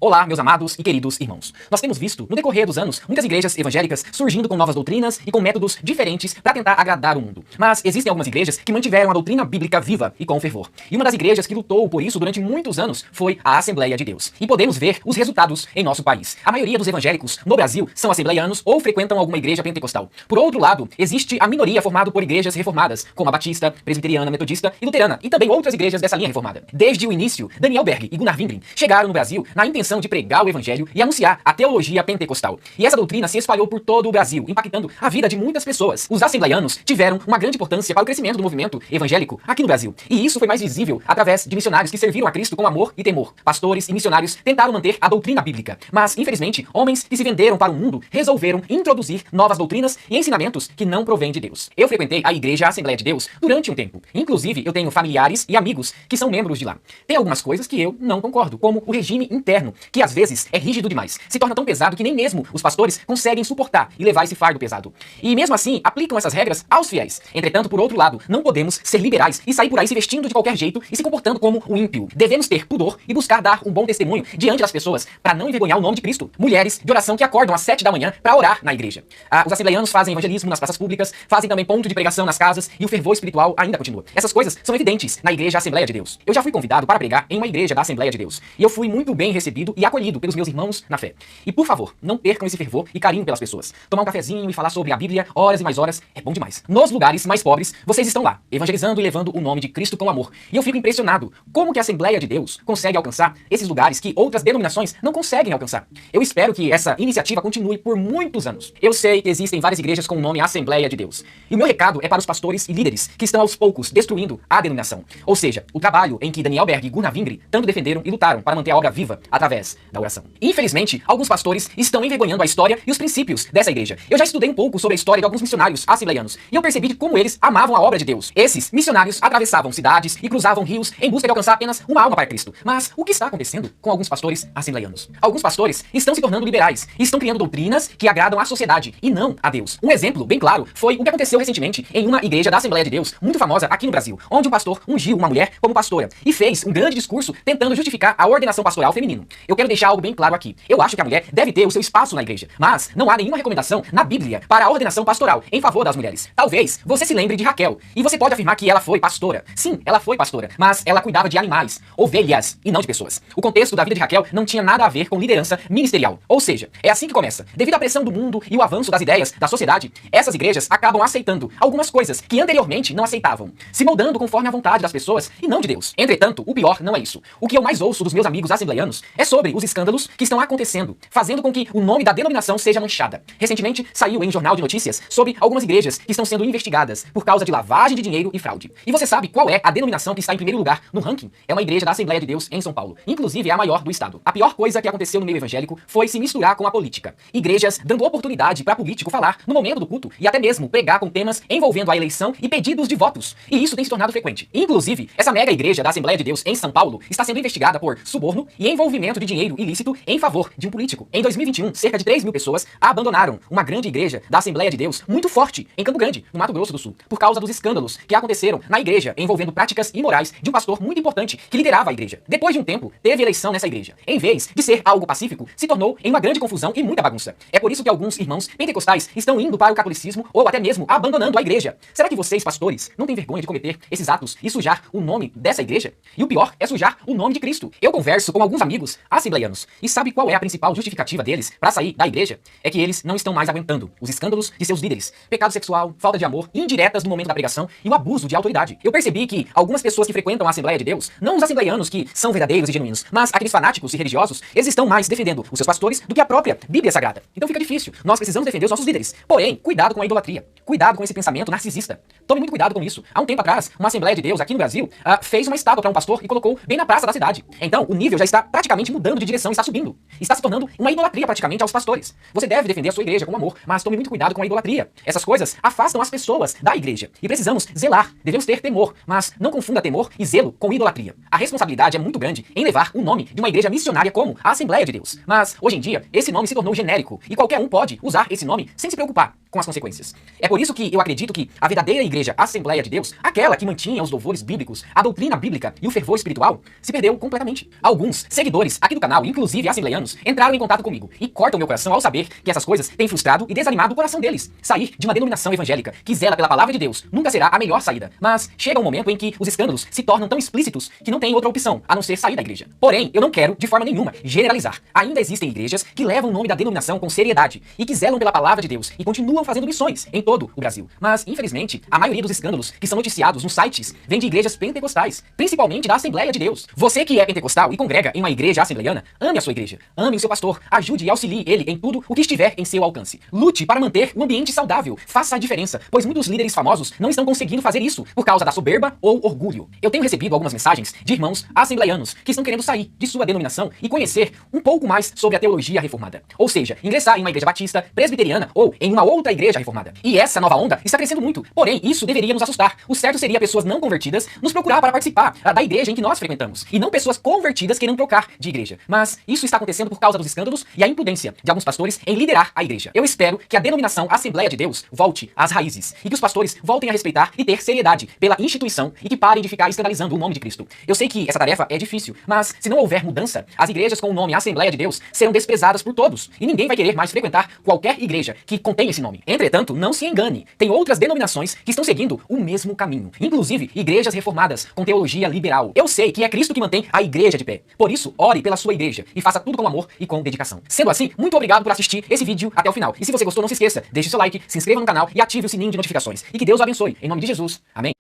Olá, meus amados e queridos irmãos. Nós temos visto, no decorrer dos anos, muitas igrejas evangélicas surgindo com novas doutrinas e com métodos diferentes para tentar agradar o mundo. Mas existem algumas igrejas que mantiveram a doutrina bíblica viva e com fervor. E uma das igrejas que lutou por isso durante muitos anos foi a Assembleia de Deus. E podemos ver os resultados em nosso país. A maioria dos evangélicos no Brasil são assembleianos ou frequentam alguma igreja pentecostal. Por outro lado, existe a minoria formada por igrejas reformadas, como a Batista, Presbiteriana, Metodista e Luterana, e também outras igrejas dessa linha reformada. Desde o início, Daniel Berg e Gunnar Wingren chegaram no Brasil na intenção de pregar o evangelho e anunciar a teologia pentecostal. E essa doutrina se espalhou por todo o Brasil, impactando a vida de muitas pessoas. Os assembleianos tiveram uma grande importância para o crescimento do movimento evangélico aqui no Brasil. E isso foi mais visível através de missionários que serviram a Cristo com amor e temor. Pastores e missionários tentaram manter a doutrina bíblica, mas, infelizmente, homens que se venderam para o mundo resolveram introduzir novas doutrinas e ensinamentos que não provêm de Deus. Eu frequentei a igreja Assembleia de Deus durante um tempo. Inclusive, eu tenho familiares e amigos que são membros de lá. Tem algumas coisas que eu não concordo, como o regime interno, que às vezes é rígido demais. Se torna tão pesado que nem mesmo os pastores conseguem suportar e levar esse fardo pesado. E mesmo assim, aplicam essas regras aos fiéis. Entretanto, por outro lado, não podemos ser liberais e sair por aí se vestindo de qualquer jeito e se comportando como um ímpio. Devemos ter pudor e buscar dar um bom testemunho diante das pessoas para não envergonhar o nome de Cristo. Mulheres de oração que acordam às 7 da manhã para orar na igreja. Os assembleianos fazem evangelismo nas praças públicas, fazem também ponto de pregação nas casas e o fervor espiritual ainda continua. Essas coisas são evidentes na igreja Assembleia de Deus. Eu já fui convidado para pregar em uma igreja da Assembleia de Deus. E eu fui muito bem recebido e acolhido pelos meus irmãos na fé. E por favor, não percam esse fervor e carinho pelas pessoas. Tomar um cafezinho e falar sobre a Bíblia horas e mais horas é bom demais. Nos lugares mais pobres, vocês estão lá, evangelizando e levando o nome de Cristo com amor. E eu fico impressionado como que a Assembleia de Deus consegue alcançar esses lugares que outras denominações não conseguem alcançar. Eu espero que essa iniciativa continue por muitos anos. Eu sei que existem várias igrejas com o nome Assembleia de Deus. E o meu recado é para os pastores e líderes que estão aos poucos destruindo a denominação. Ou seja, o trabalho em que Daniel Berg e Gunnar Wingren tanto defenderam e lutaram para manter a obra viva através da oração. Infelizmente, alguns pastores estão envergonhando a história e os princípios dessa igreja. Eu já estudei um pouco sobre a história de alguns missionários assembleianos e eu percebi de como eles amavam a obra de Deus. Esses missionários atravessavam cidades e cruzavam rios em busca de alcançar apenas uma alma para Cristo. Mas o que está acontecendo com alguns pastores assembleianos? Alguns pastores estão se tornando liberais e estão criando doutrinas que agradam à sociedade e não a Deus. Um exemplo bem claro foi o que aconteceu recentemente em uma igreja da Assembleia de Deus, muito famosa aqui no Brasil, onde um pastor ungiu uma mulher como pastora e fez um grande discurso tentando justificar a ordenação pastoral feminino. Eu quero deixar algo bem claro aqui. Eu acho que a mulher deve ter o seu espaço na igreja, mas não há nenhuma recomendação na Bíblia para a ordenação pastoral em favor das mulheres. Talvez você se lembre de Raquel e você pode afirmar que ela foi pastora. Sim, ela foi pastora, mas ela cuidava de animais, ovelhas e não de pessoas. O contexto da vida de Raquel não tinha nada a ver com liderança ministerial. Ou seja, é assim que começa. Devido à pressão do mundo e o avanço das ideias da sociedade, essas igrejas acabam aceitando algumas coisas que anteriormente não aceitavam, se moldando conforme a vontade das pessoas e não de Deus. Entretanto, o pior não é isso. O que eu mais ouço dos meus amigos assembleianos é sobre os escândalos que estão acontecendo, fazendo com que o nome da denominação seja manchada. Recentemente, saiu em jornal de notícias sobre algumas igrejas que estão sendo investigadas por causa de lavagem de dinheiro e fraude. E você sabe qual é a denominação que está em primeiro lugar no ranking? É uma igreja da Assembleia de Deus em São Paulo. Inclusive, é a maior do estado. A pior coisa que aconteceu no meio evangélico foi se misturar com a política. Igrejas dando oportunidade para político falar no momento do culto e até mesmo pregar com temas envolvendo a eleição e pedidos de votos. E isso tem se tornado frequente. Inclusive, essa mega igreja da Assembleia de Deus em São Paulo está sendo investigada por suborno e envolvimento de dinheiro ilícito em favor de um político. Em 2021, cerca de 3.000 pessoas abandonaram uma grande igreja da Assembleia de Deus muito forte em Campo Grande, no Mato Grosso do Sul, por causa dos escândalos que aconteceram na igreja envolvendo práticas imorais de um pastor muito importante que liderava a igreja. Depois de um tempo, teve eleição nessa igreja. Em vez de ser algo pacífico, se tornou em uma grande confusão e muita bagunça. É por isso que alguns irmãos pentecostais estão indo para o catolicismo ou até mesmo abandonando a igreja. Será que vocês, pastores, não têm vergonha de cometer esses atos e sujar o nome dessa igreja? E o pior é sujar o nome de Cristo. Eu converso com alguns amigos assembleianos e sabe qual é a principal justificativa deles para sair da igreja? É que eles não estão mais aguentando os escândalos de seus líderes, pecado sexual, falta de amor, indiretas no momento da pregação e o abuso de autoridade. Eu percebi que algumas pessoas que frequentam a Assembleia de Deus, não os assembleianos que são verdadeiros e genuínos, mas aqueles fanáticos e religiosos, eles estão mais defendendo os seus pastores do que a própria Bíblia Sagrada. Então fica difícil. Nós precisamos defender os nossos líderes. Porém, cuidado com a idolatria. Cuidado com esse pensamento narcisista. Tome muito cuidado com isso. Há um tempo atrás, uma Assembleia de Deus aqui no Brasil fez uma estátua para um pastor e colocou bem na praça da cidade. Então, o nível já está praticamente mudando de direção, está subindo. Está se tornando uma idolatria praticamente aos pastores. Você deve defender a sua igreja com amor, mas tome muito cuidado com a idolatria. Essas coisas afastam as pessoas da igreja. E precisamos zelar, devemos ter temor, mas não confunda temor e zelo com idolatria. A responsabilidade é muito grande em levar o nome de uma igreja missionária como a Assembleia de Deus. Mas, hoje em dia, esse nome se tornou genérico e qualquer um pode usar esse nome sem se preocupar com as consequências. É por isso que eu acredito que a verdadeira igreja Assembleia de Deus, aquela que mantinha os louvores bíblicos, a doutrina bíblica e o fervor espiritual, se perdeu completamente. Alguns seguidores acreditam aqui do canal, inclusive assembleianos, entraram em contato comigo e cortam meu coração ao saber que essas coisas têm frustrado e desanimado o coração deles. Sair de uma denominação evangélica que zela pela palavra de Deus nunca será a melhor saída, mas chega um momento em que os escândalos se tornam tão explícitos que não tem outra opção a não ser sair da igreja. Porém, eu não quero, de forma nenhuma, generalizar. Ainda existem igrejas que levam o nome da denominação com seriedade e que zelam pela palavra de Deus e continuam fazendo missões em todo o Brasil. Mas, infelizmente, a maioria dos escândalos que são noticiados nos sites vem de igrejas pentecostais, principalmente da Assembleia de Deus. Você que é pentecostal e congrega em uma igreja assembleiana, ame a sua igreja, ame o seu pastor, ajude e auxilie ele em tudo o que estiver em seu alcance. Lute para manter um ambiente saudável, faça a diferença, pois muitos líderes famosos não estão conseguindo fazer isso por causa da soberba ou orgulho. Eu tenho recebido algumas mensagens de irmãos assembleianos que estão querendo sair de sua denominação e conhecer um pouco mais sobre a teologia reformada. Ou seja, ingressar em uma igreja batista, presbiteriana ou em uma outra igreja reformada. E essa nova onda está crescendo muito, porém isso deveria nos assustar. O certo seria pessoas não convertidas nos procurar para participar da igreja em que nós frequentamos, e não pessoas convertidas querendo trocar de igreja. Mas isso está acontecendo por causa dos escândalos e a imprudência de alguns pastores em liderar a igreja. Eu espero que a denominação Assembleia de Deus volte às raízes e que os pastores voltem a respeitar e ter seriedade pela instituição e que parem de ficar escandalizando o nome de Cristo. Eu sei que essa tarefa é difícil, mas se não houver mudança, as igrejas com o nome Assembleia de Deus serão desprezadas por todos e ninguém vai querer mais frequentar qualquer igreja que contém esse nome. Entretanto, não se engane, tem outras denominações que estão seguindo o mesmo caminho, inclusive igrejas reformadas com teologia liberal. Eu sei que é Cristo que mantém a igreja de pé. Por isso, ore pela sua igreja e faça tudo com amor e com dedicação. Sendo assim, muito obrigado por assistir esse vídeo até o final. E se você gostou, não se esqueça, deixe seu like, se inscreva no canal e ative o sininho de notificações. E que Deus o abençoe. Em nome de Jesus. Amém.